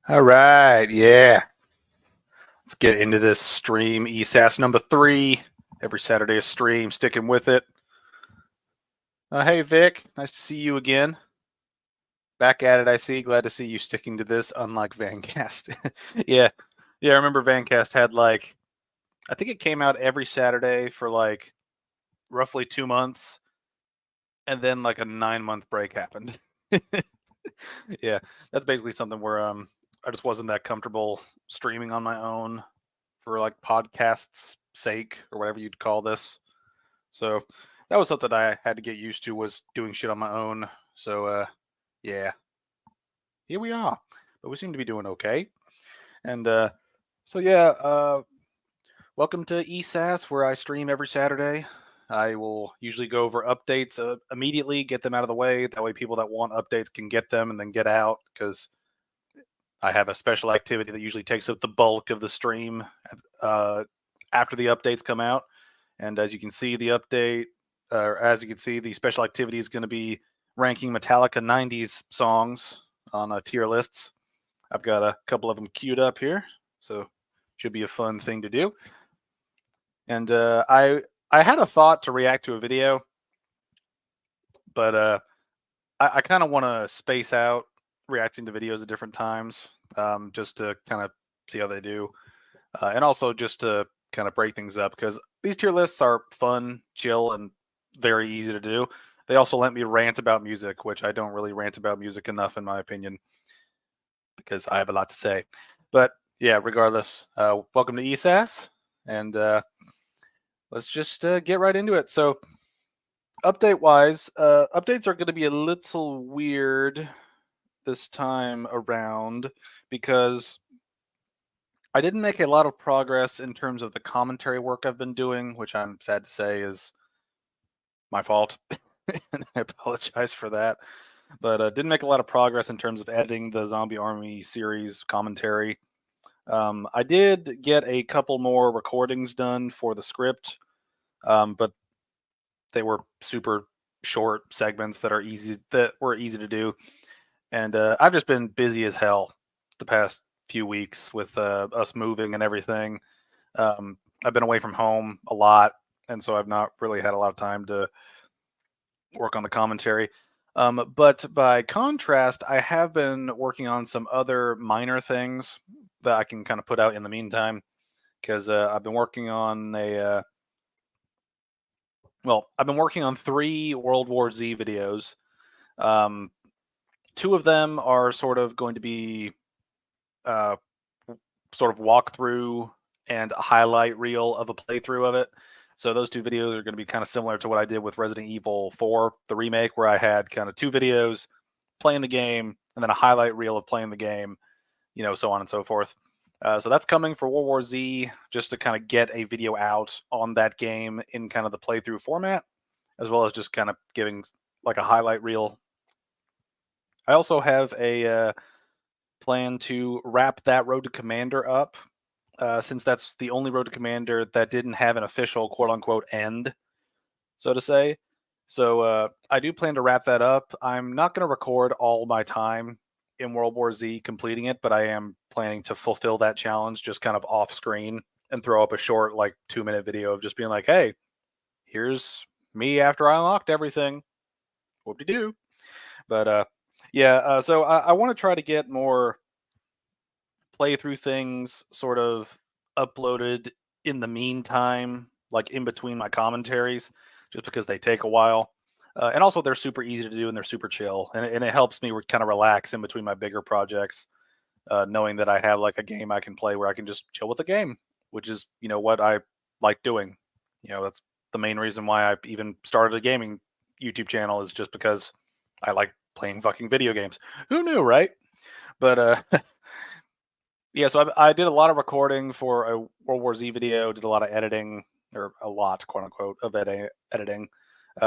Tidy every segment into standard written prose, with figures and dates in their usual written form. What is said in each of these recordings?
All right, yeah. Let's get into this stream. ESAS number 3. Every Saturday a stream, sticking with it. Hey, Vic. Nice to see you again. Back at it, I see. Glad to see you sticking to this, unlike Vancast. yeah. I remember Vancast had I think it came out every Saturday for roughly 2 months, and then a 9-month break happened. Yeah, that's basically something where I just wasn't that comfortable streaming on my own for podcasts sake or whatever you'd call this. So that was something I had to get used to, was doing shit on my own. So yeah, here we are. But we seem to be doing okay. And so yeah, welcome to ESAS, where I stream every Saturday. I will usually go over updates immediately, get them out of the way. That way people that want updates can get them and then get out, because I have a special activity that usually takes up the bulk of the stream after the updates come out. And as you can see, the special activity is going to be ranking Metallica 90s songs on tier lists. I've got a couple of them queued up here, so should be a fun thing to do. And I had a thought to react to a video, but I kind of want to space out reacting to videos at different times, just to kind of see how they do, and also just to kind of break things up, because these tier lists are fun, chill, and very easy to do. They also let me rant about music, which I don't really rant about music enough, in my opinion, because I have a lot to say. But yeah, regardless, welcome to ESAS, and let's just get right into it. So update-wise, updates are going to be a little weird this time around, because I didn't make a lot of progress in terms of the commentary work I've been doing, which I'm sad to say is my fault. And I apologize for that. But didn't make a lot of progress in terms of editing the Zombie Army series commentary. I did get a couple more recordings done for the script, but they were super short segments that were easy to do. And I've just been busy as hell the past few weeks with us moving and everything. I've been away from home a lot, and so I've not really had a lot of time to work on the commentary. But by contrast, I have been working on some other minor things that I can kind of put out in the meantime, because I've been working on I've been working on 3 World War Z videos. 2 of them are sort of going to be sort of walkthrough and a highlight reel of a playthrough of it. So those 2 videos are going to be kind of similar to what I did with Resident Evil 4, the remake, where I had kind of 2 videos playing the game and then a highlight reel of playing the game, so on and so forth. So that's coming for World War Z, just to kind of get a video out on that game in kind of the playthrough format, as well as just kind of giving a highlight reel. I also have a plan to wrap that Road to Commander up, since that's the only Road to Commander that didn't have an official quote-unquote end, so to say. So I do plan to wrap that up. I'm not going to record all my time in World War Z completing it, but I am planning to fulfill that challenge just kind of off screen and throw up a short 2-minute video of just being like, hey, here's me after I unlocked everything. Whoop-de-doo. But yeah, so I want to try to get more playthrough things sort of uploaded in the meantime, in between my commentaries, just because they take a while. And also they're super easy to do and they're super chill. And it helps me kind of relax in between my bigger projects, knowing that I have a game I can play where I can just chill with the game, which is, what I like doing. That's the main reason why I even started a gaming YouTube channel, is just because I like playing fucking video games. Who knew, right? But yeah, so I did a lot of recording for a World War Z video, did a lot of editing, or a lot, quote unquote, of editing.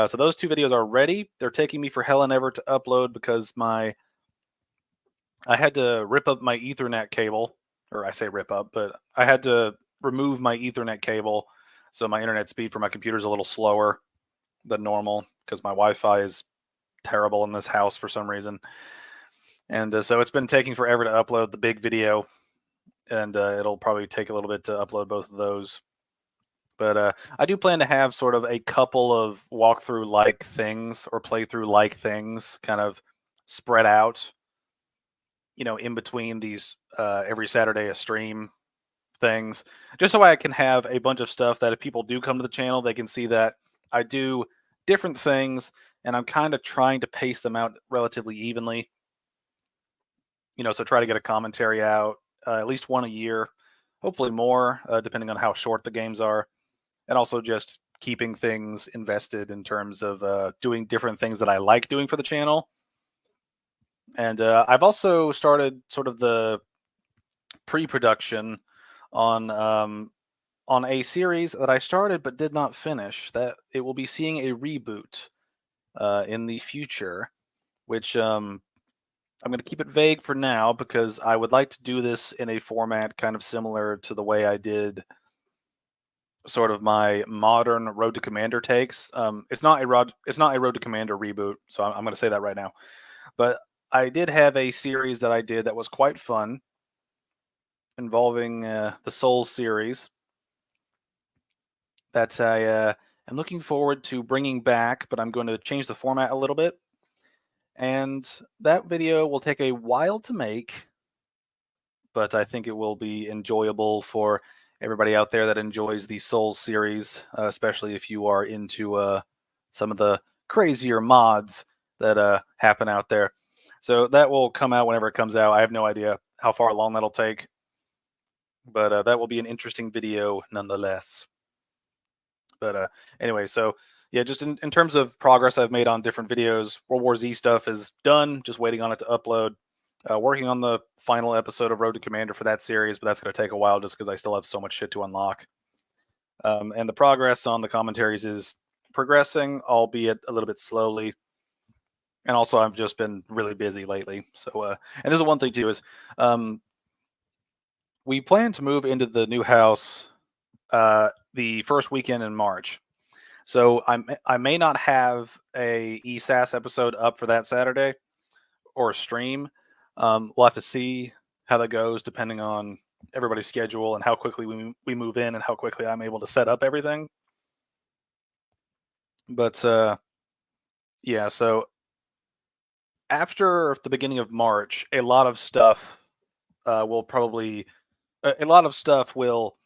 So those 2 videos are ready. They're taking me for hell and ever to upload, because I had to rip up my Ethernet cable, or I say rip up, but I had to remove my Ethernet cable, so my internet speed for my computer is a little slower than normal, because my Wi-Fi is terrible in this house for some reason. And so it's been taking forever to upload the big video, and it'll probably take a little bit to upload both of those. But I do plan to have sort of a couple of walkthrough-like things or playthrough-like things kind of spread out, in between these every Saturday a stream things, just so I can have a bunch of stuff that if people do come to the channel, they can see that I do different things, and I'm kind of trying to pace them out relatively evenly. So try to get a commentary out, at least one a year, hopefully more, depending on how short the games are, and also just keeping things invested in terms of doing different things that I like doing for the channel. And I've also started sort of the pre-production on a series that I started but did not finish. That it will be seeing a reboot in the future, which I'm going to keep it vague for now because I would like to do this in a format kind of similar to the way I did sort of my modern Road to Commander takes. It's not a Road to Commander reboot, so I'm going to say that right now. But I did have a series that I did that was quite fun, involving the Souls series. That I am looking forward to bringing back, but I'm going to change the format a little bit. And that video will take a while to make, but I think it will be enjoyable for everybody out there that enjoys the Souls series, especially if you are into some of the crazier mods that happen out there. So that will come out whenever it comes out. I have no idea how far along that'll take, but that will be an interesting video nonetheless. But anyway, so yeah, just in terms of progress I've made on different videos, World War Z stuff is done, just waiting on it to upload. Working on the final episode of Road to Commander for that series, but that's going to take a while just because I still have so much shit to unlock. And the progress on the commentaries is progressing, albeit a little bit slowly. And also, I've just been really busy lately. So, and this is one thing too is, we plan to move into the new house the first weekend in March. So I may not have a ESAS episode up for that Saturday or a stream. We'll have to see how that goes depending on everybody's schedule and how quickly we move in and how quickly I'm able to set up everything. But yeah, so after the beginning of March, a lot of stuff will probably a lot of stuff will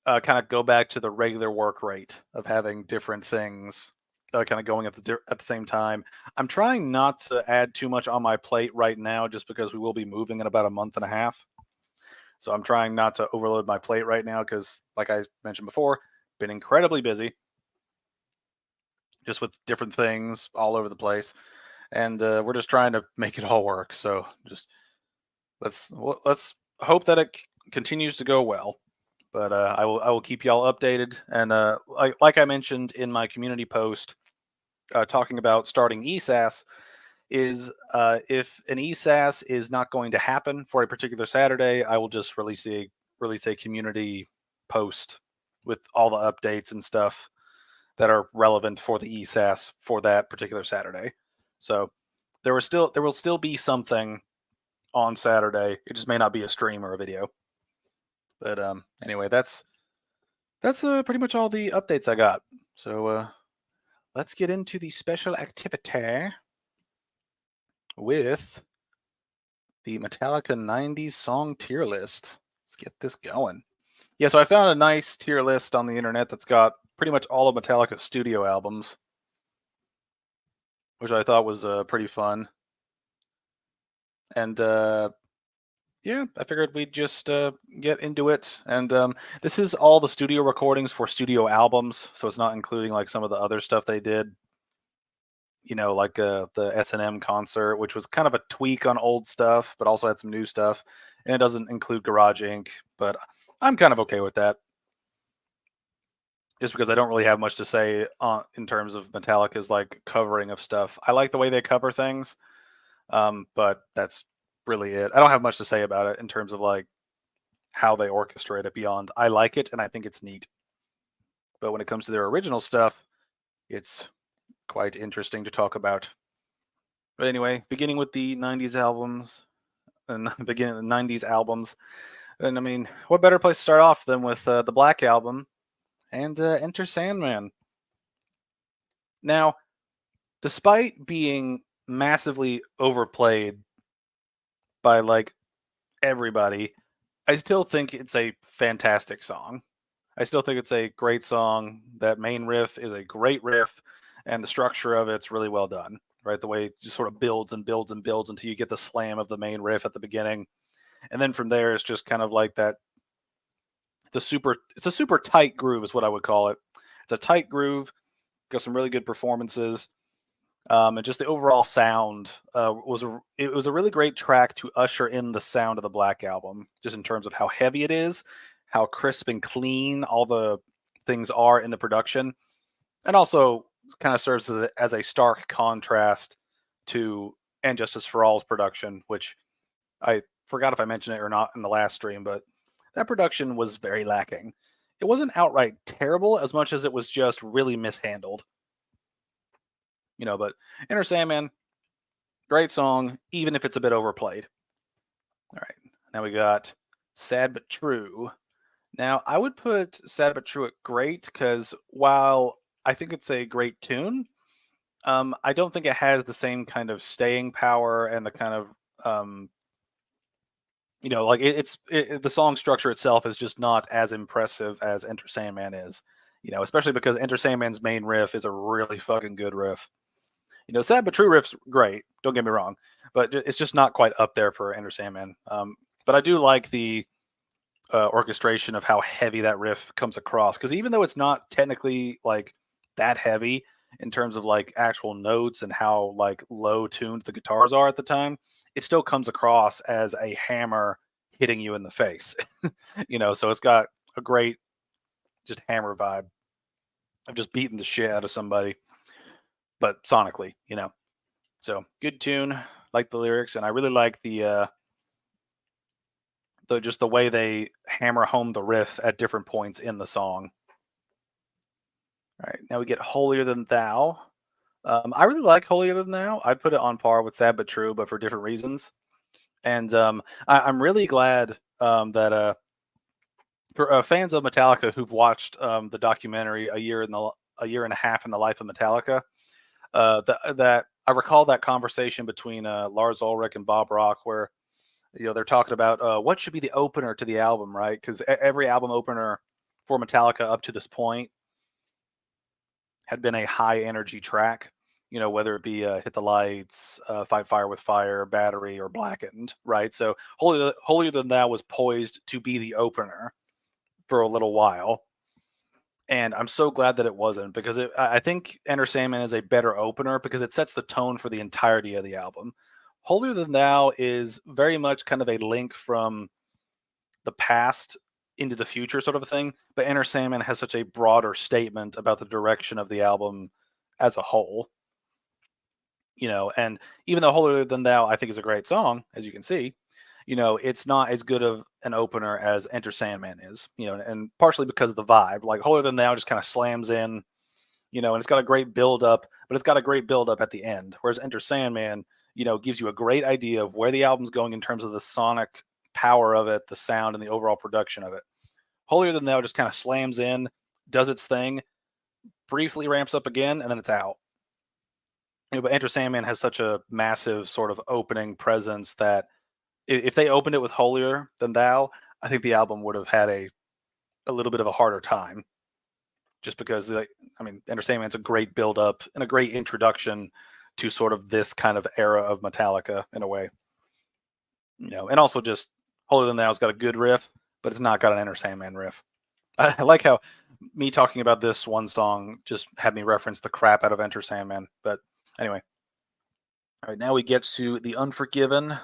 kind of go back to the regular work rate of having different things kind of going at the same time. I'm trying not to add too much on my plate right now, just because we will be moving in about a month and a half. So I'm trying not to overload my plate right now because, like I mentioned before, been incredibly busy, just with different things all over the place, and we're just trying to make it all work. So just let's hope that it continues to go well. But I will keep y'all updated. And like I mentioned in my community post, talking about starting ESAS, is if an ESAS is not going to happen for a particular Saturday, I will just release a community post with all the updates and stuff that are relevant for the ESAS for that particular Saturday. So there will still be something on Saturday. It just may not be a stream or a video. But anyway, that's pretty much all the updates I got. So let's get into the special activity with the Metallica 90s song tier list. Let's get this going. Yeah, so I found a nice tier list on the internet that's got pretty much all of Metallica's studio albums, which I thought was pretty fun. And yeah, I figured we'd just get into it. And this is all the studio recordings for studio albums, so it's not including like some of the other stuff they did. Like the S&M concert, which was kind of a tweak on old stuff, but also had some new stuff. And it doesn't include Garage Inc., but I'm kind of okay with that. Just because I don't really have much to say in terms of Metallica's like covering of stuff. I like the way they cover things, but that's really it. I don't have much to say about it in terms of like how they orchestrate it beyond I like it and I think it's neat. But when it comes to their original stuff, it's quite interesting to talk about. But anyway, beginning with the 90s albums, and beginning of the 90s albums. And I mean, what better place to start off than with the Black Album and Enter Sandman? Now, despite being massively overplayed by like everybody, I still think it's a fantastic song. I still think it's a great song. That main riff is a great riff, and the structure of it's really well done. Right, the way it just sort of builds and builds and builds until you get the slam of the main riff at the beginning, and then from there it's just kind of like that. It's a super tight groove, is what I would call it. It's a tight groove. Got some really good performances. And just the overall sound it was a really great track to usher in the sound of the Black Album, just in terms of how heavy it is, how crisp and clean all the things are in the production, and also kind of serves as a stark contrast to And Justice for All's production, which I forgot if I mentioned it or not in the last stream, but that production was very lacking. It wasn't outright terrible as much as it was just really mishandled. But Enter Sandman, great song, even if it's a bit overplayed. All right, now we got Sad But True. Now, I would put Sad But True at great because while I think it's a great tune, I don't think it has the same kind of staying power and the kind of, like the song structure itself is just not as impressive as Enter Sandman is, especially because Enter Sandman's main riff is a really fucking good riff. Sad But True riff's great. Don't get me wrong, but it's just not quite up there for Enter Sandman. But I do like the orchestration of how heavy that riff comes across, because even though it's not technically like that heavy in terms of like actual notes and how like low tuned the guitars are at the time, it still comes across as a hammer hitting you in the face. So it's got a great just hammer vibe of just beating the shit out of somebody, but sonically. So good tune, like the lyrics, and I really like the just the way they hammer home the riff at different points in the song. All right, now we get Holier Than Thou. I really like Holier Than Thou. I'd put it on par with Sad But True, but for different reasons. And I'm really glad that for fans of Metallica who've watched the documentary a year and a half in the life of Metallica, that I recall that conversation between Lars Ulrich and Bob Rock, where they're talking about what should be the opener to the album, right? Because every album opener for Metallica up to this point had been a high energy track, whether it be Hit the Lights, Fight Fire with Fire, Battery, or Blackened, right? So Holier Than Thou was poised to be the opener for a little while. And I'm so glad that it wasn't, because I think Enter Sandman is a better opener because it sets the tone for the entirety of the album. Holier Than Thou is very much kind of a link from the past into the future sort of a thing, but Enter Sandman has such a broader statement about the direction of the album as a whole. And even though Holier Than Thou I think is a great song, as you can see, it's not as good of an opener as Enter Sandman is, and partially because of the vibe. Like Holier Than Thou just kind of slams in, and it's got a great build up, but it's got a great build up at the end. Whereas Enter Sandman, gives you a great idea of where the album's going in terms of the sonic power of it, the sound, and the overall production of it. Holier Than Thou just kind of slams in, does its thing, briefly ramps up again, and then it's out. But Enter Sandman has such a massive sort of opening presence that if they opened it with Holier Than Thou, I think the album would have had a little bit of a harder time, just because Enter Sandman's a great build up and a great introduction to sort of this kind of era of Metallica in a way. And also just Holier Than Thou's got a good riff, but it's not got an Enter Sandman riff. I like how me talking about this one song just had me reference the crap out of Enter Sandman. But anyway, all right, now we get to The Unforgiven.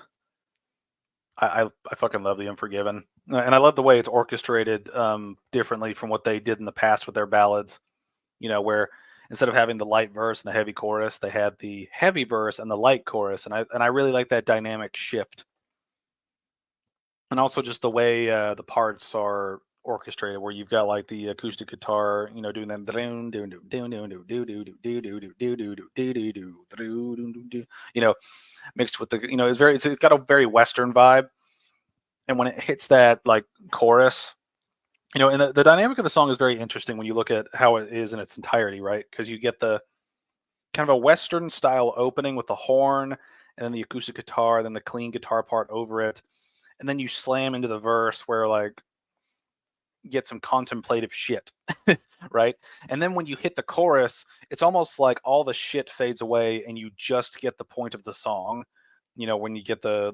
I fucking love The Unforgiven, and I love the way it's orchestrated differently from what they did in the past with their ballads. Where instead of having the light verse and the heavy chorus, they had the heavy verse and the light chorus, and I really like that dynamic shift. And also just the way the parts are orchestrated, where you've got like the acoustic guitar, doing that, mixed with the, it's got a very Western vibe. And when it hits that like chorus, and the dynamic of the song is very interesting when you look at how it is in its entirety, right? Because you get the kind of a Western style opening with the horn and then the acoustic guitar, then the clean guitar part over it. And then you slam into the verse where like get some contemplative shit, right? And then when you hit the chorus, it's almost like all the shit fades away and you just get the point of the song. When you get the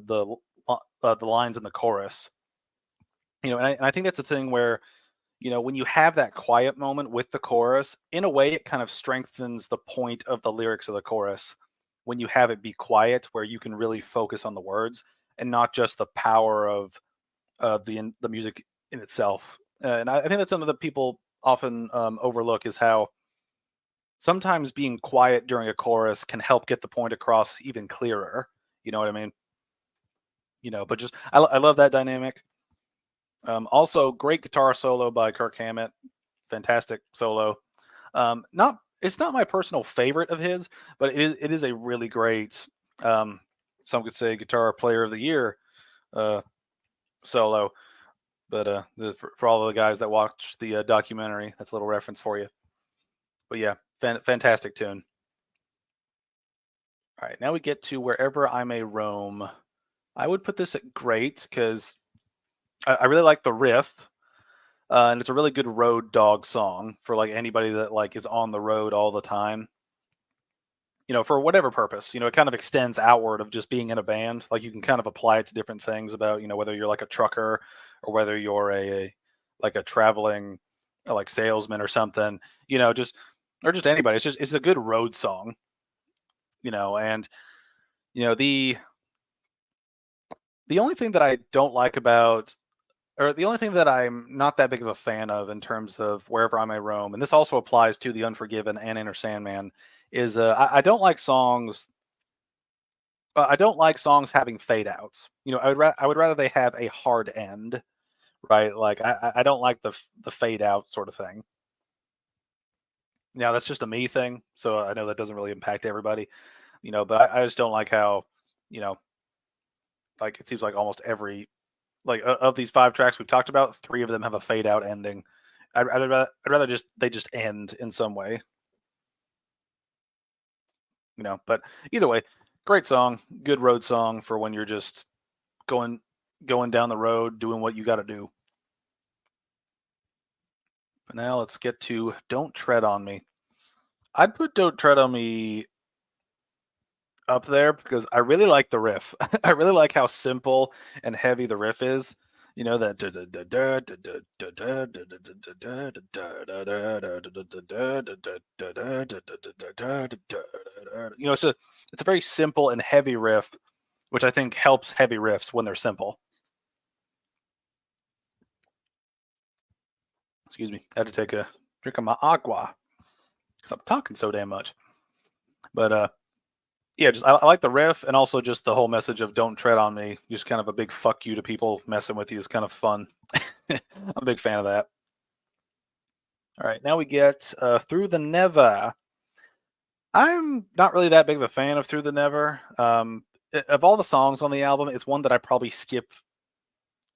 lines in the chorus. And I think that's a thing where, when you have that quiet moment with the chorus, in a way, it kind of strengthens the point of the lyrics of the chorus when you have it be quiet, where you can really focus on the words and not just the power of the music in itself. And I think that's something that people often overlook, is how sometimes being quiet during a chorus can help get the point across even clearer. You know what I mean? But just I love that dynamic. Also, great guitar solo by Kirk Hammett. Fantastic solo. It's not my personal favorite of his, but it is a really great, some could say, guitar player of the year solo. But for all of the guys that watched the documentary, that's a little reference for you. But yeah, fantastic tune. All right, now we get to Wherever I May Roam. I would put this at great because I really like the riff, and it's a really good road dog song for like anybody that like is on the road all the time. For whatever purpose, it kind of extends outward of just being in a band. Like you can kind of apply it to different things about, whether you're like a trucker or whether you're a traveling like salesman or something, or just anybody. It's a good road song, and the only thing that I don't like about, or the only thing that I'm not that big of a fan of in terms of Wherever I May Roam, and this also applies to The Unforgiven and Enter Sandman, is I don't like songs. I don't like songs having fade outs. I would rather they have a hard end, right? Like I don't like the fade out sort of thing. Now that's just a me thing, so I know that doesn't really impact everybody, But I just don't like how, like it seems like almost every, like of these 5 tracks we've talked about, 3 of them have a fade out ending. I'd rather they just end in some way, But either way, great song, good road song for when you're just going down the road doing what you got to do. But now let's get to Don't Tread on Me. I'd put Don't Tread on Me up there because I really like the riff. I really like how simple and heavy the riff is. That it's a very simple and heavy riff, which I think helps heavy riffs when they're simple. Excuse me, I had to take a drink of my agua because I'm talking so damn much. But yeah, just I like the riff, and also just the whole message of "Don't tread on me." Just kind of a big fuck you to people messing with you is kind of fun. I'm a big fan of that. All right, now we get Through the Never. I'm not really that big of a fan of Through the Never. Of all the songs on the album, it's one that I probably skip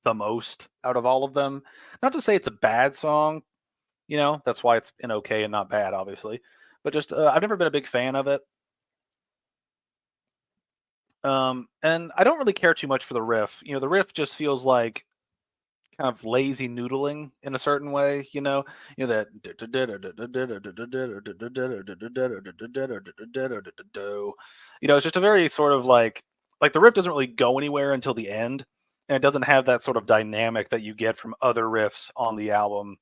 the most out of all of them. Not to say it's a bad song, that's why it's an okay and not bad, obviously. But just I've never been a big fan of it. And I don't really care too much for the riff. The riff just feels like kind of lazy noodling in a certain way, that it's just a very sort of like the riff doesn't really go anywhere until the end, and it doesn't have that sort of dynamic that you get from other riffs on the album,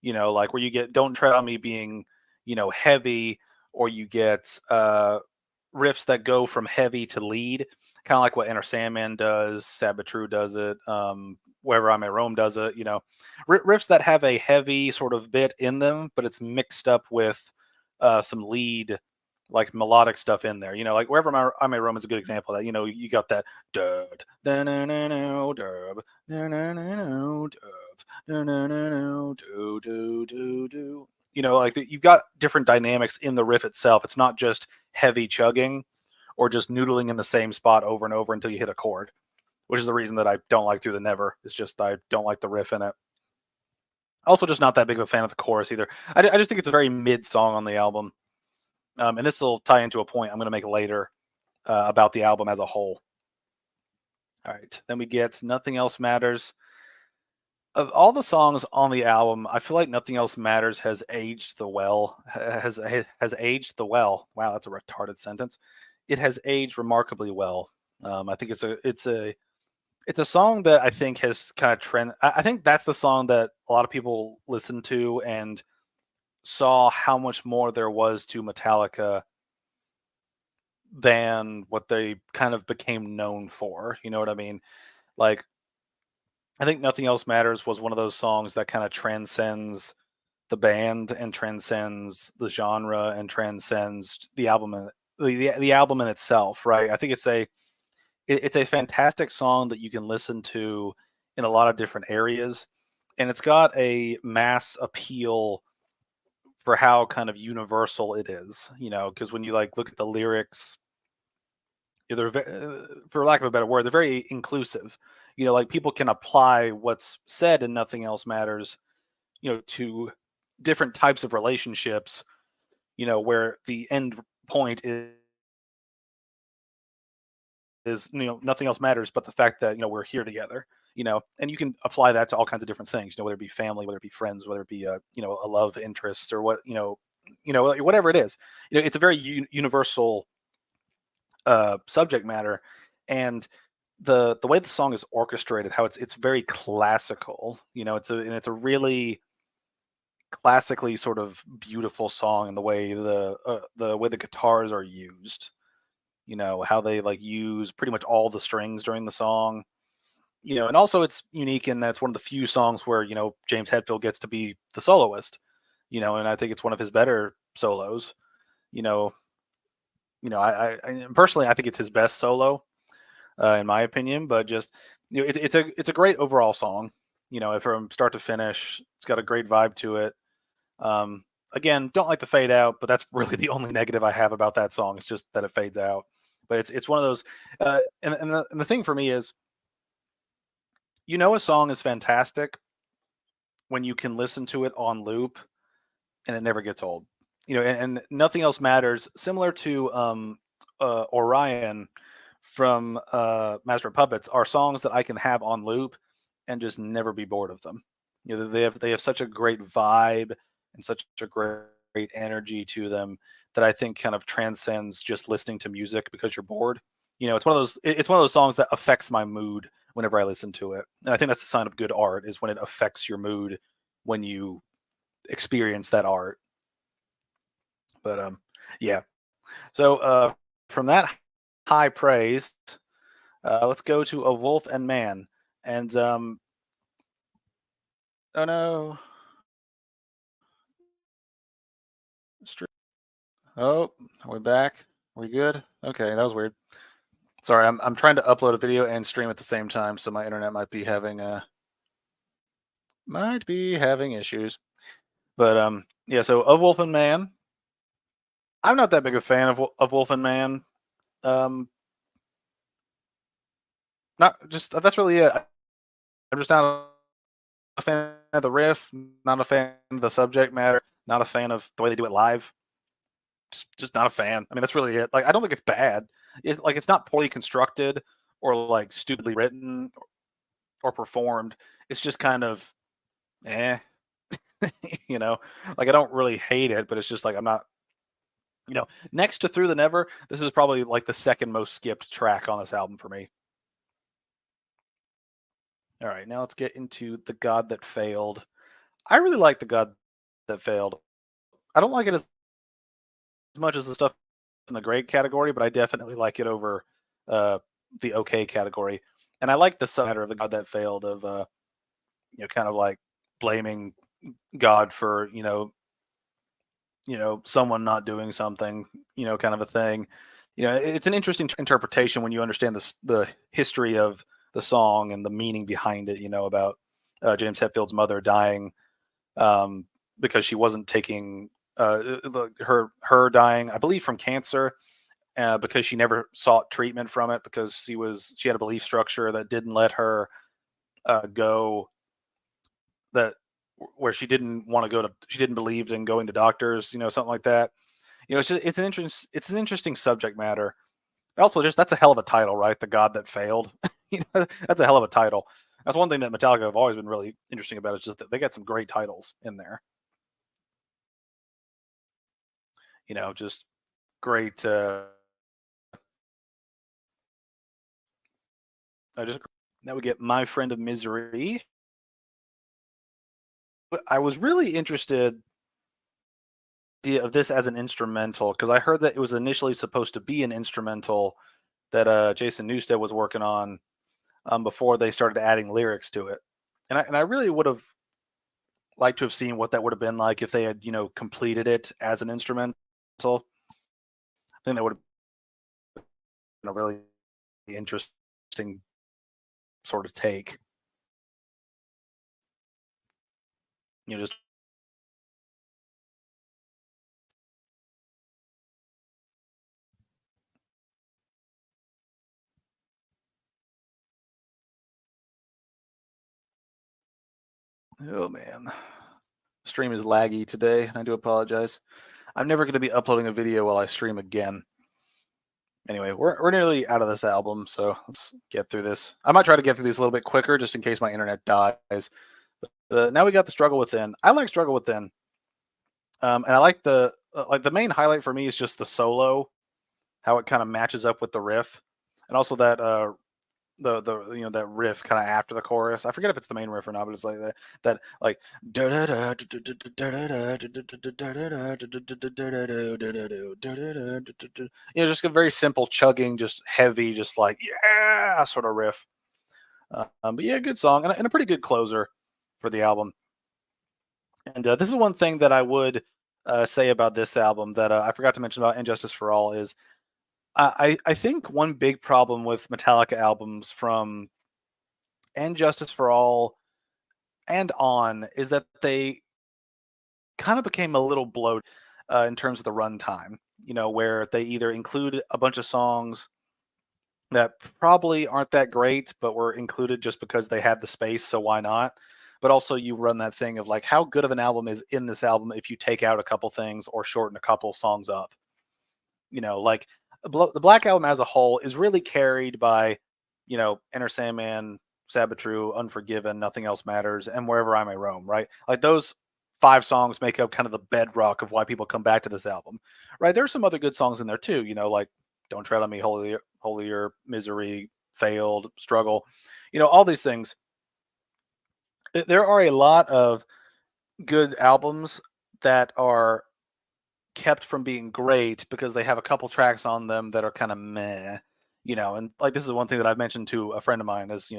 like where you get Don't Tread on Me being, heavy, or you get riffs that go from heavy to lead, kind of like what Enter Sandman does, Sabatru does it, Wherever I May Roam does it, riffs that have a heavy sort of bit in them, but it's mixed up with some lead like melodic stuff in there. You know, like Wherever I May Roam is a good example of that. You know, you got that dub, dub, dub, do. You know, like you've got different dynamics in the riff itself. It's not just heavy chugging or just noodling in the same spot over and over until you hit a chord, which is the reason that I don't like Through the Never. It's just I don't like the riff in it. Also, just not that big of a fan of the chorus either. I just think it's a very mid song on the album. And this will tie into a point I'm going to make later about the album as a whole. All right, then we get Nothing Else Matters. Of all the songs on the album, I feel like Nothing Else Matters has aged the well. Has aged the well. Wow, that's a retarded sentence. It has aged remarkably well. I think it's a song that I think has kind of trend. I think that's the song that a lot of people listened to and saw how much more there was to Metallica than what they kind of became known for. You know what I mean? Like, I think Nothing Else Matters was one of those songs that kind of transcends the band and transcends the genre and transcends the album and the album in itself, right? I think it's a fantastic song that you can listen to in a lot of different areas, and it's got a mass appeal for how kind of universal it is, you know, because when you like look at the lyrics, for lack of a better word, they're very inclusive. You know, like people can apply what's said in Nothing Else Matters, you know, to different types of relationships, you know, where the end point is you know nothing else matters but the fact that you know we're here together, you know, and you can apply that to all kinds of different things, you know, whether it be family, whether it be friends, whether it be you know a love interest or what you know whatever it is, you know, it's a very universal subject matter. And the way the song is orchestrated, how it's very classical, you know, it's a really classically sort of beautiful song in the way the guitars are used, you know, how they like use pretty much all the strings during the song, you know, and also it's unique in that it's one of the few songs where, you know, James Hetfield gets to be the soloist, you know, and I think it's one of his better solos, you know, I personally I think it's his best solo, in my opinion, but just you know, it's a great overall song, you know, from start to finish. It's got a great vibe to it. Um, Again, don't like the fade out, but that's really the only negative I have about that song. It's just that it fades out. But it's one of those. And the thing for me is, you know, a song is fantastic when you can listen to it on loop and it never gets old. You know, and Nothing Else Matters. Similar to Orion from Master of Puppets, are songs that I can have on loop and just never be bored of them. You know, they have such a great vibe and such a great energy to them that I think kind of transcends just listening to music because you're bored. You know, it's one of those songs that affects my mood whenever I listen to it. And I think that's the sign of good art, is when it affects your mood when you experience that art. But yeah. So from that high praise, let's go to A Wolf and Man. And oh no. Oh, are we back? Are we good? Okay, that was weird. Sorry, I'm trying to upload a video and stream at the same time, so my internet might be having issues. But yeah, so Of Wolf and Man. I'm not that big a fan of Wolf and Man. Um Not just that's really it. I'm just not a fan of the riff, not a fan of the subject matter, not a fan of the way they do it live. Just not a fan. I mean, that's really it. Like, I don't think it's bad. It's not poorly constructed or like stupidly written or performed. It's just kind of eh, you know. Like, I don't really hate it, but it's just like I'm not. You know, next to Through the Never, this is probably like the second most skipped track on this album for me. All right, now let's get into The God That Failed. I really like The God That Failed. I don't like it as much as the stuff in the great category, but I definitely like it over uh, the okay category. And I like the submatter of The God That Failed, of you know, kind of like blaming God for, you know, someone not doing something, kind of a thing. It's an interesting interpretation when you understand the history of the song and the meaning behind it. About James Hetfield's mother dying um, because she wasn't taking her dying, I believe, from cancer. Because she never sought treatment from it because she had a belief structure that didn't let her go that where she didn't want to go to she didn't believe in going to doctors, something like that. It's an interesting subject matter. Also, just that's a hell of a title, right? The God that failed. That's a hell of a title. That's one thing that Metallica have always been really interesting about. Is just that they got some great titles in there. Just great. I just Now we get My Friend of Misery. I was really interested of this as an instrumental because I heard that it was initially supposed to be an instrumental that Jason Newsted was working on before they started adding lyrics to it, and I really would have liked to have seen what that would have been like if they had completed it as an instrumental. I think that would have been a really interesting sort of take. Just oh man, stream is laggy today. I do apologize. I'm never going to be uploading a video while I stream again. Anyway, we're nearly out of this album, so let's get through this. I might try to get through these a little bit quicker just in case my internet dies. But now we got the Struggle Within. I like Struggle Within, and I like the main highlight for me is just the solo, how it kind of matches up with the riff, and also that the that riff kind of after the chorus. I forget if it's the main riff or not, but it's like that like just a very simple chugging, just heavy, just like yeah sort of riff. But yeah, good song and a pretty good closer for the album. And this is one thing that I would say about this album that I forgot to mention about Injustice for All is I think one big problem with Metallica albums from and Justice for All and on is that they kind of became a little bloated in terms of the runtime. Where they either include a bunch of songs that probably aren't that great, but were included just because they had the space, so why not? But also, you run that thing of like, how good of an album is in this album if you take out a couple things or shorten a couple songs up? Like the Black Album as a whole is really carried by, Enter Sandman, Sabatru, Unforgiven, Nothing Else Matters, and Wherever I May Roam, right? Like those 5 songs make up kind of the bedrock of why people come back to this album, right? There's some other good songs in there too, like Don't Tread on Me, Holier, Misery, Failed, Struggle, all these things. There are a lot of good albums that are kept from being great because they have a couple tracks on them that are kind of meh, and like this is one thing that I've mentioned to a friend of mine is,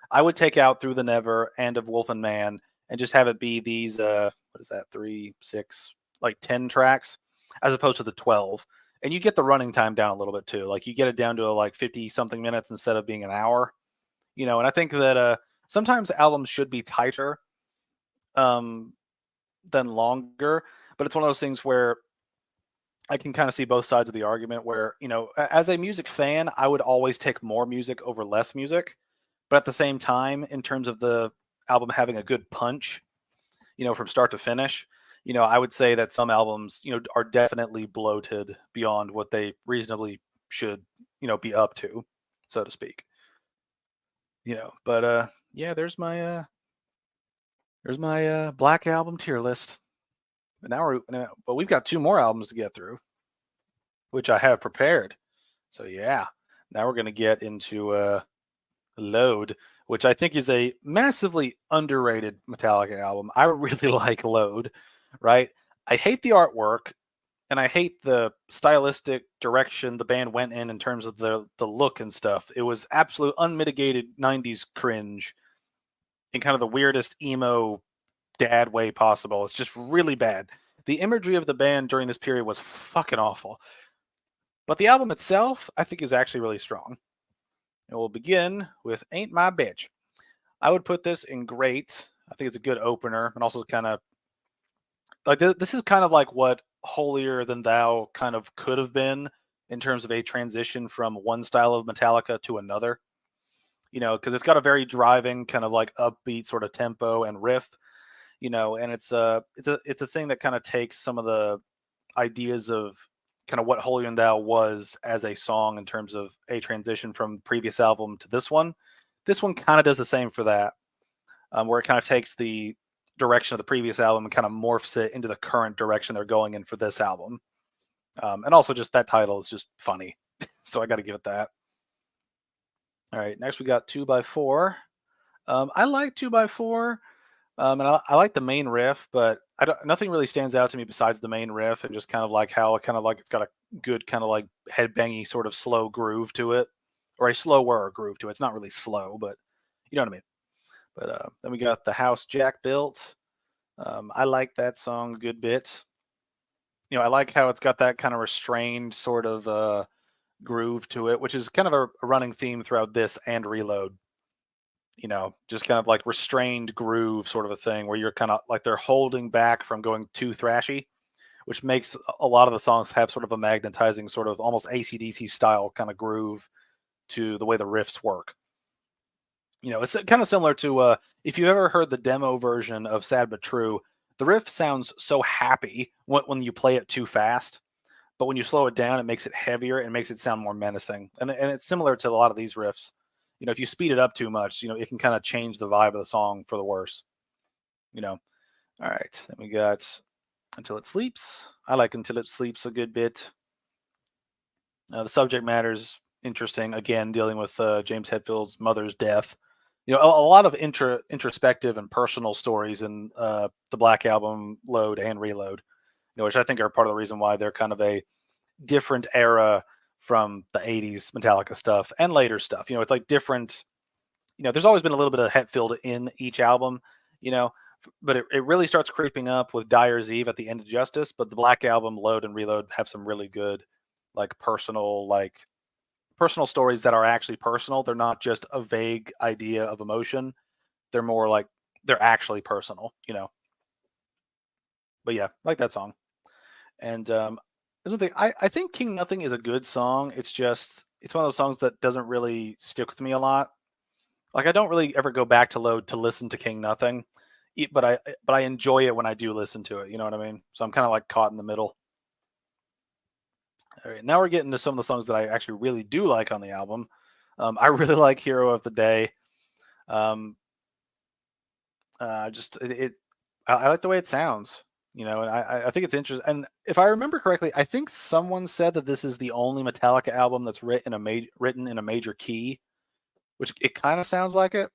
I would take out Through the Never, End of Wolf and Man, and just have it be these, what is that, 3, 6, like 10 tracks, as opposed to the 12. And you get the running time down a little bit too. Like you get it down to like 50 something minutes instead of being an hour, and I think that sometimes albums should be tighter than longer, but it's one of those things where I can kind of see both sides of the argument where, as a music fan, I would always take more music over less music. But at the same time, in terms of the album having a good punch, from start to finish, I would say that some albums, are definitely bloated beyond what they reasonably should, be up to, so to speak. But yeah, there's my Black Album tier list. But we've got 2 more albums to get through, which I have prepared. So yeah, now we're gonna get into Load, which I think is a massively underrated Metallica album. I really like Load, right? I hate the artwork and I hate the stylistic direction the band went in terms of the look and stuff. It was absolute unmitigated 90s cringe in kind of the weirdest emo dad way possible. It's just really bad. The imagery of the band during this period was fucking awful. But the album itself, I think, is actually really strong. And we'll begin with Ain't My Bitch. I would put this in great. I think it's a good opener, and also kind of like this is kind of like what Holier Than Thou kind of could have been in terms of a transition from one style of Metallica to another. Because it's got a very driving kind of like upbeat sort of tempo and riff. And it's a thing that kind of takes some of the ideas of kind of what Holier Than Thou was as a song in terms of a transition from previous album to this one. This one kind of does the same for that, where it kind of takes the direction of the previous album and kind of morphs it into the current direction they're going in for this album. And also just that title is just funny. So I got to give it that. All right, next we got 2x4. I like 2x4. And I like the main riff, but nothing really stands out to me besides the main riff and just kind of like how it it's got a good kind of like headbangy sort of slow groove to it, or a slower groove to it. It's not really slow, but you know what I mean. But then we got The House Jack Built. I like that song a good bit. I like how it's got that kind of restrained sort of groove to it, which is kind of a running theme throughout this and Reload. Just kind of like restrained groove sort of a thing where you're kind of like they're holding back from going too thrashy, which makes a lot of the songs have sort of a magnetizing sort of almost AC/DC style kind of groove to the way the riffs work. It's kind of similar to if you've ever heard the demo version of Sad But True, the riff sounds so happy when you play it too fast, but when you slow it down, it makes it heavier and makes it sound more menacing. And it's similar to a lot of these riffs. If you speed it up too much, it can kind of change the vibe of the song for the worse. All right, then we got Until It Sleeps. I like Until It Sleeps a good bit. The subject matter's interesting. Again, dealing with James Hetfield's mother's death. A lot of introspective and personal stories in the Black Album, Load and Reload, which I think are part of the reason why they're kind of a different era from the 80s Metallica stuff and later stuff. It's like different, there's always been a little bit of Hetfield in each album, but it really starts creeping up with Dyer's Eve at the End of Justice. But the Black Album, Load and Reload have some really good, personal stories that are actually personal. They're not just a vague idea of emotion. They're more like they're actually personal, But yeah, like that song. And there's one thing. I think King Nothing is a good song. It's one of those songs that doesn't really stick with me a lot. Like I don't really ever go back to Load to listen to King Nothing, but I enjoy it when I do listen to it. You know what I mean? So I'm kind of like caught in the middle. All right, now we're getting to some of the songs that I actually really do like on the album. I really like Hero of the Day. I like the way it sounds. And I think it's interesting. And if I remember correctly, I think someone said that this is the only Metallica album that's written in a major key, which it kind of sounds like it.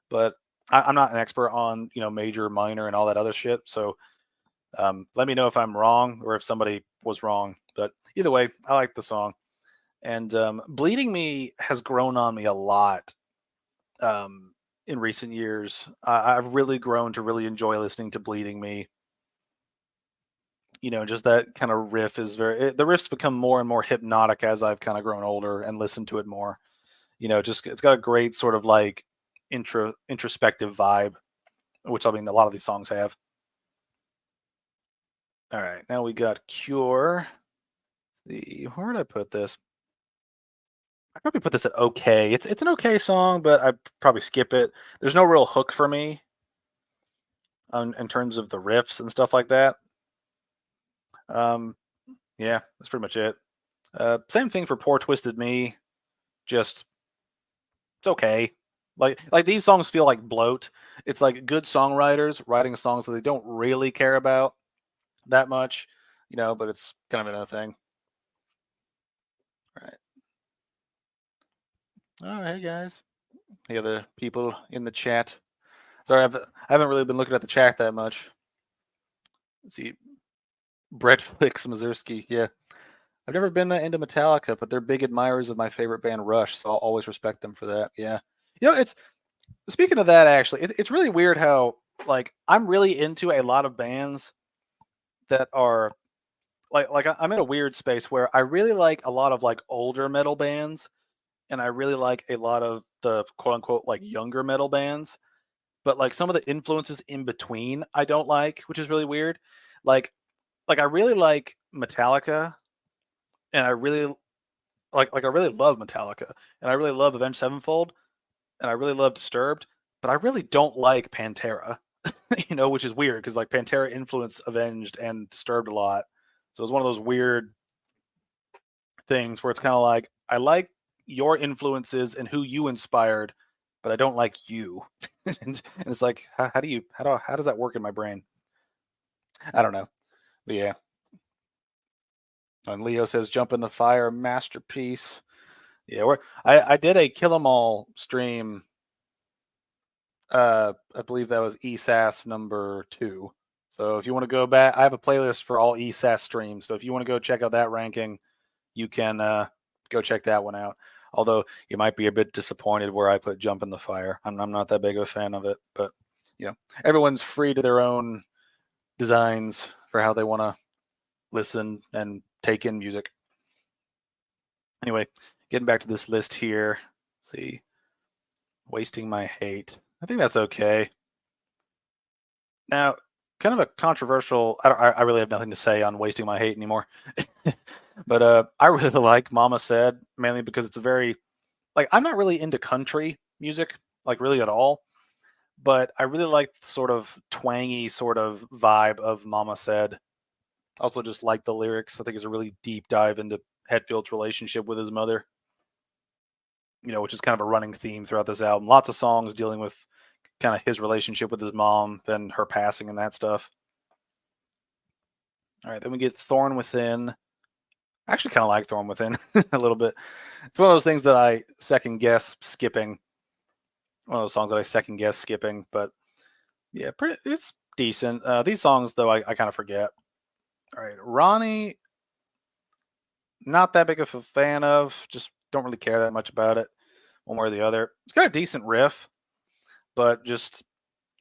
But I'm not an expert on major, minor, and all that other shit. So let me know if I'm wrong or if somebody was wrong. But either way, I like the song. And Bleeding Me has grown on me a lot in recent years. I've really grown to really enjoy listening to Bleeding Me. Just that kind of riff is the riffs become more and more hypnotic as I've kind of grown older and listened to it more. It's got a great sort of like introspective vibe, which a lot of these songs have. All right, now we got Cure. Let's see, where did I put this? I probably put this at okay. It's an okay song, but I'd probably skip it. There's no real hook for me in terms of the riffs and stuff like that. Yeah, that's pretty much it. Same thing for Poor Twisted Me. Just it's okay. Like these songs feel like bloat. It's like good songwriters writing songs that they don't really care about that much, but it's kind of another thing. All right. Oh, hey guys. Hey, other people in the chat. Sorry, I haven't really been looking at the chat that much. Let's see. Brett Flix Mazursky. Yeah. I've never been that into Metallica, but they're big admirers of my favorite band, Rush, so I'll always respect them for that. Yeah. It's speaking of that, actually, it's really weird how I'm really into a lot of bands, that are I'm in a weird space where I really like a lot of like older metal bands, and I really like a lot of the quote unquote like younger metal bands. But like some of the influences in between I don't like, which is really weird. Like I really like Metallica, and I really I really love Metallica, and I really love Avenged Sevenfold, and I really love Disturbed, but I really don't like Pantera. Which is weird because like Pantera influenced Avenged and Disturbed a lot. So it's one of those weird things where it's kind of like I like your influences and who you inspired, but I don't like you. And it's like how does that work in my brain? I don't know. But yeah. And Leo says jump in the fire masterpiece. Yeah, I did a Kill 'Em All stream. I believe that was ESAS number 2. So if you want to go back, I have a playlist for all ESAS streams. So if you want to go check out that ranking, you can go check that one out. Although you might be a bit disappointed where I put Jump in the Fire. I'm not that big of a fan of it, but everyone's free to their own designs for how they want to listen and take in music. Anyway, getting back to this list here. Let's see, Wasting My Hate. I think that's okay. Now, kind of a controversial. I really have nothing to say on Wasting My Hate anymore. But I really like Mama Said, mainly because it's a very I'm not really into country music, like really at all. But I really like the sort of twangy sort of vibe of Mama Said. Also just like the lyrics. I think it's a really deep dive into Hetfield's relationship with his mother. Which is kind of a running theme throughout this album. Lots of songs dealing with kind of his relationship with his mom and her passing and that stuff. All right, then we get Thorn Within. I actually kind of like Thorn Within a little bit. It's one of those things that I second guess skipping. One of those songs that I second guess skipping, but yeah, it's decent. These songs, though, I kind of forget. All right, Ronnie, not that big of a fan of. Just don't really care that much about it, one way or the other. It's got a decent riff, but just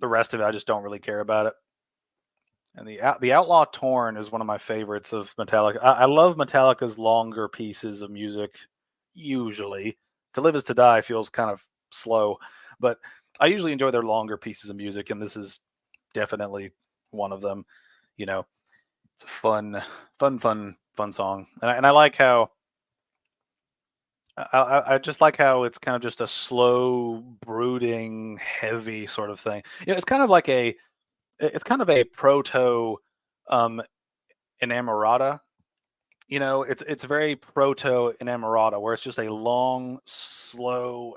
the rest of it, I just don't really care about it. And the Outlaw Torn is one of my favorites of Metallica. I love Metallica's longer pieces of music. Usually, To Live Is to Die feels kind of slow, but I usually enjoy their longer pieces of music, and this is definitely one of them. It's a fun song, and I like how I just like how it's kind of just a slow, brooding, heavy sort of thing. It's kind of like it's kind of a proto Inamorata. It's very proto Inamorata, where it's just a long, slow,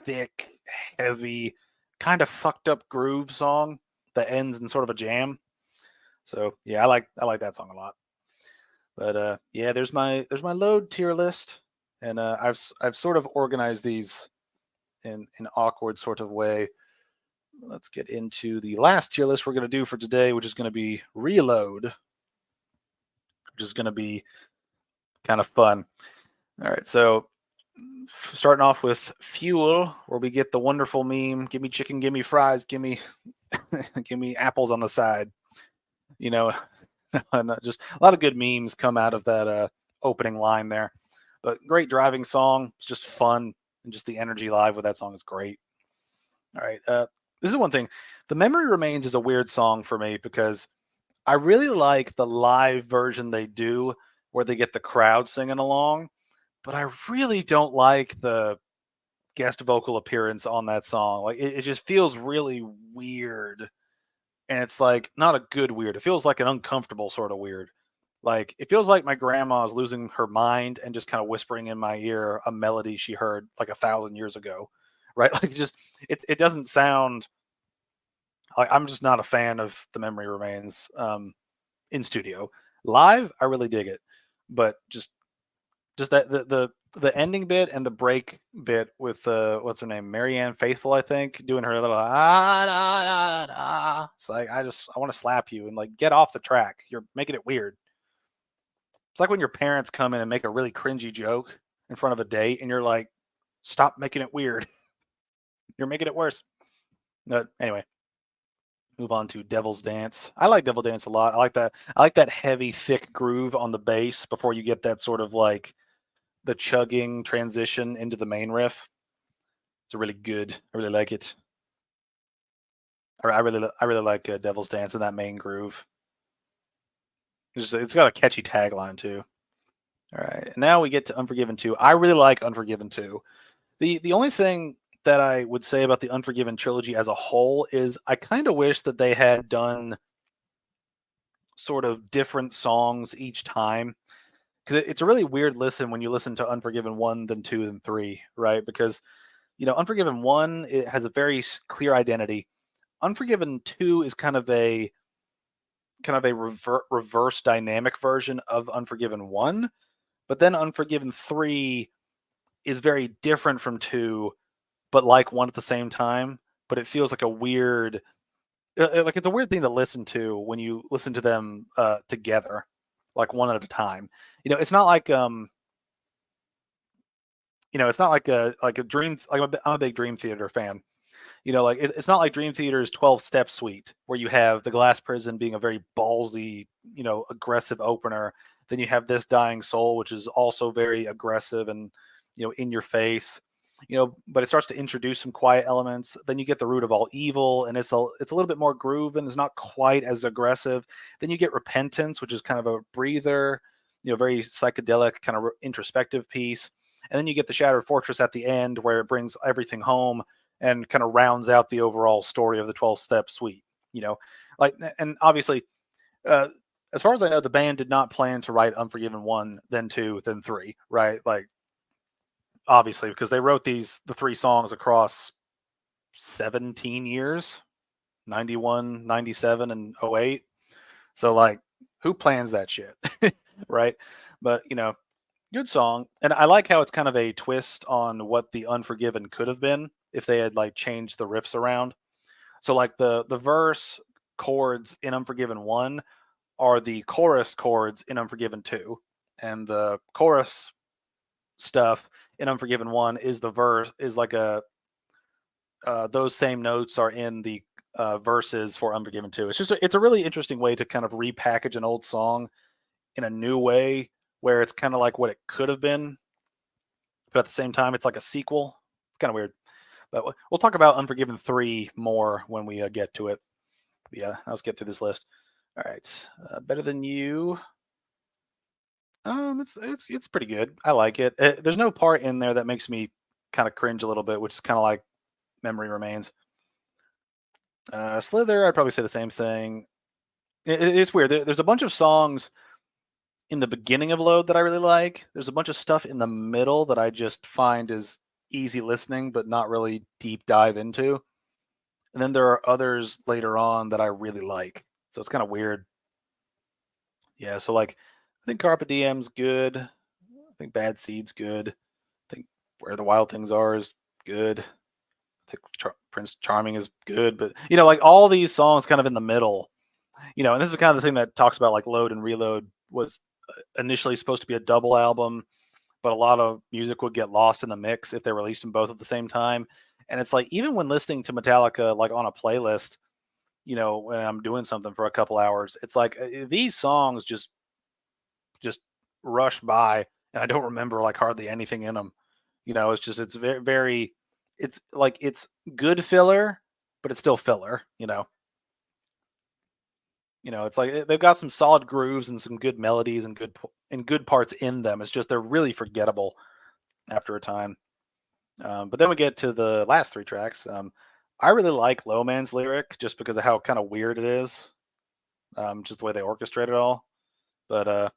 thick, heavy, kind of fucked up groove song that ends in sort of a jam. So yeah, I like that song a lot. But yeah, there's my load tier list, and I've sort of organized these in an awkward sort of way. Let's get into the last tier list we're going to do for today, which is going to be Reload, which is going to be kind of fun. All right, so starting off with Fuel, where we get the wonderful meme: "Give me chicken, give me fries, give me give me apples on the side." And just a lot of good memes come out of that opening line there. But great driving song. It's just fun, and just the energy live with that song is great. All right, this is one thing. The Memory Remains is a weird song for me because I really like the live version they do where they get the crowd singing along, but I really don't like the guest vocal appearance on that song. Like it just feels really weird. And it's like not a good weird. It feels like an uncomfortable sort of weird. Like it feels like my grandma is losing her mind and just kind of whispering in my ear a melody she heard like 1,000 years ago. Right? Like it doesn't sound like I'm just not a fan of The Memory Remains in studio. Live, I really dig it. But just that the ending bit and the break bit with what's her name, Marianne Faithful, I think, doing her little It's like I want to slap you and like get off the track. You're making it weird. It's like when your parents come in and make a really cringy joke in front of a date, and you're like, stop making it weird. You're making it worse. But anyway, Move on to Devil's Dance. I like Devil Dance a lot. I like that. I like that heavy, thick groove on the bass before you get that sort of like the chugging transition into the main riff. It's really good. I really like it. I really like Devil's Dance and that main groove. It's got a catchy tagline too. All right, and now we get to Unforgiven 2. I really like Unforgiven 2. The only thing that I would say about the Unforgiven trilogy as a whole is I kind of wish that they had done sort of different songs each time, because it's a really weird listen when you listen to Unforgiven 1, then 2, then 3, right? Because Unforgiven 1, it has a very clear identity. Unforgiven 2 is kind of a reverse dynamic version of Unforgiven 1, but then Unforgiven 3 is very different from 2, but like 1 at the same time. But it feels like a weird, like it's a weird thing to listen to when you listen to them together, like one at a time. It's not like it's not like a Dream. Like I'm a big Dream Theater fan. Like it's not like Dream Theater's 12-step suite where you have The Glass Prison being a very ballsy, aggressive opener. Then you have This Dying Soul, which is also very aggressive and, in your face, but it starts to introduce some quiet elements. Then you get The Root of All Evil, and it's a little bit more groove and it's not quite as aggressive. Then you get Repentance, which is kind of a breather, very psychedelic, kind of introspective piece. And then you get The Shattered Fortress at the end where it brings everything home and kind of rounds out the overall story of the 12-step suite, and obviously, as far as I know, the band did not plan to write Unforgiven 1, then 2, then 3, right? Like, obviously, because they wrote the 3 songs across 17 years, 91, 97, and 08. So, like, who plans that shit, right? But, good song. And I like how it's kind of a twist on what the Unforgiven could have been if they had like changed the riffs around. So like the verse chords in Unforgiven 1 are the chorus chords in Unforgiven 2, and the chorus stuff in Unforgiven 1 is the verse is like those same notes are in the verses for Unforgiven 2. It's a really interesting way to kind of repackage an old song in a new way where it's kind of like what it could have been, but at the same time, it's like a sequel. It's kind of weird. But we'll talk about Unforgiven 3 more when we get to it. But yeah, let's get through this list. All right, Better Than You. It's pretty good. I like it. There's no part in there that makes me kind of cringe a little bit, which is kind of like Memory Remains. Slither, I'd probably say the same thing. It's weird. There's a bunch of songs in the beginning of Load that I really like. There's a bunch of stuff in the middle that I just find is easy listening, but not really deep dive into. And then there are others later on that I really like. So it's kind of weird. Yeah, so like I think Carpe Diem's good. I think Bad Seed's good. I think Where the Wild Things Are is good. I think Prince Charming is good, but like all these songs kind of in the middle. And this is kind of the thing that talks about like Load and Reload was initially supposed to be a double album, but a lot of music would get lost in the mix if they released them both at the same time. And it's like, even when listening to Metallica, like on a playlist, when I'm doing something for a couple hours, it's like these songs just rush by and I don't remember like hardly anything in them. It's very, very, it's like, it's good filler, but it's still filler, it's like they've got some solid grooves and some good melodies and good parts in them. It's just they're really forgettable after a time. But then we get to the last 3 tracks. I really like Low Man's lyric just because of how kind of weird it is, just the way they orchestrate it all. But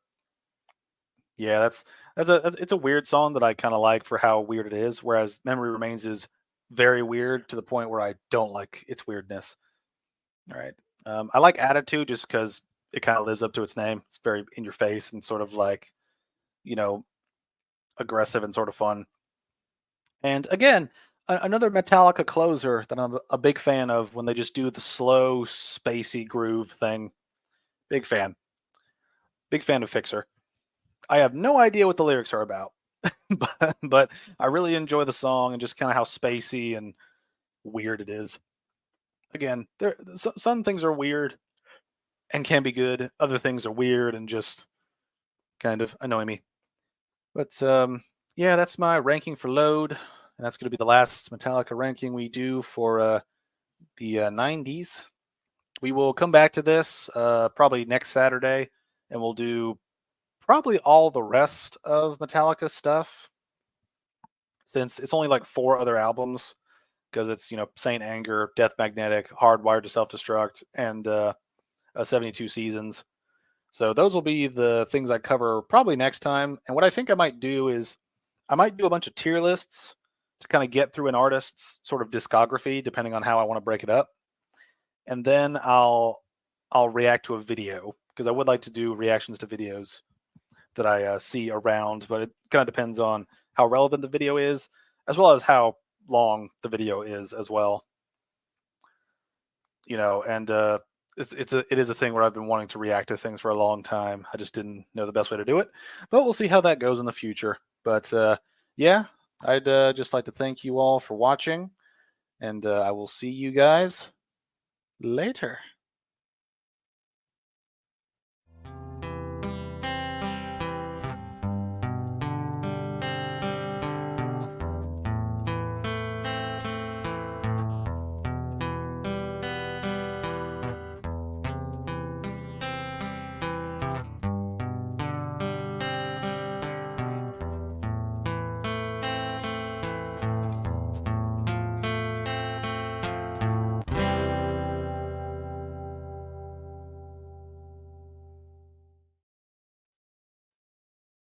yeah, it's a weird song that I kind of like for how weird it is. Whereas Memory Remains is very weird to the point where I don't like its weirdness. All right. I like Attitude just because it kind of lives up to its name. It's very in your face and sort of like, aggressive and sort of fun. And again, another Metallica closer that I'm a big fan of when they just do the slow, spacey groove thing. Big fan. Big fan of Fixer. I have no idea what the lyrics are about, but I really enjoy the song and just kind of how spacey and weird it is. again, some things are weird and can be good. Other things are weird and just kind of annoy me. But yeah, that's my ranking for load, and that's going to be the last Metallica ranking we do for the 90s. We will come back to this probably next Saturday, and we'll do probably all the rest of Metallica stuff, since it's only like 4 other albums, because it's, Saint Anger, Death Magnetic, Hardwired to Self-Destruct, and 72 Seasons. So those will be the things I cover probably next time. And what I think I might do is I might do a bunch of tier lists to kind of get through an artist's sort of discography, depending on how I want to break it up. And then I'll react to a video, because I would like to do reactions to videos that I see around, but it kind of depends on how relevant the video is, as well as how long the video is as well. And it is a thing where I've been wanting to react to things for a long time. I just didn't know the best way to do it, but we'll see how that goes in the future. But yeah, I'd just like to thank you all for watching, and I will see you guys later.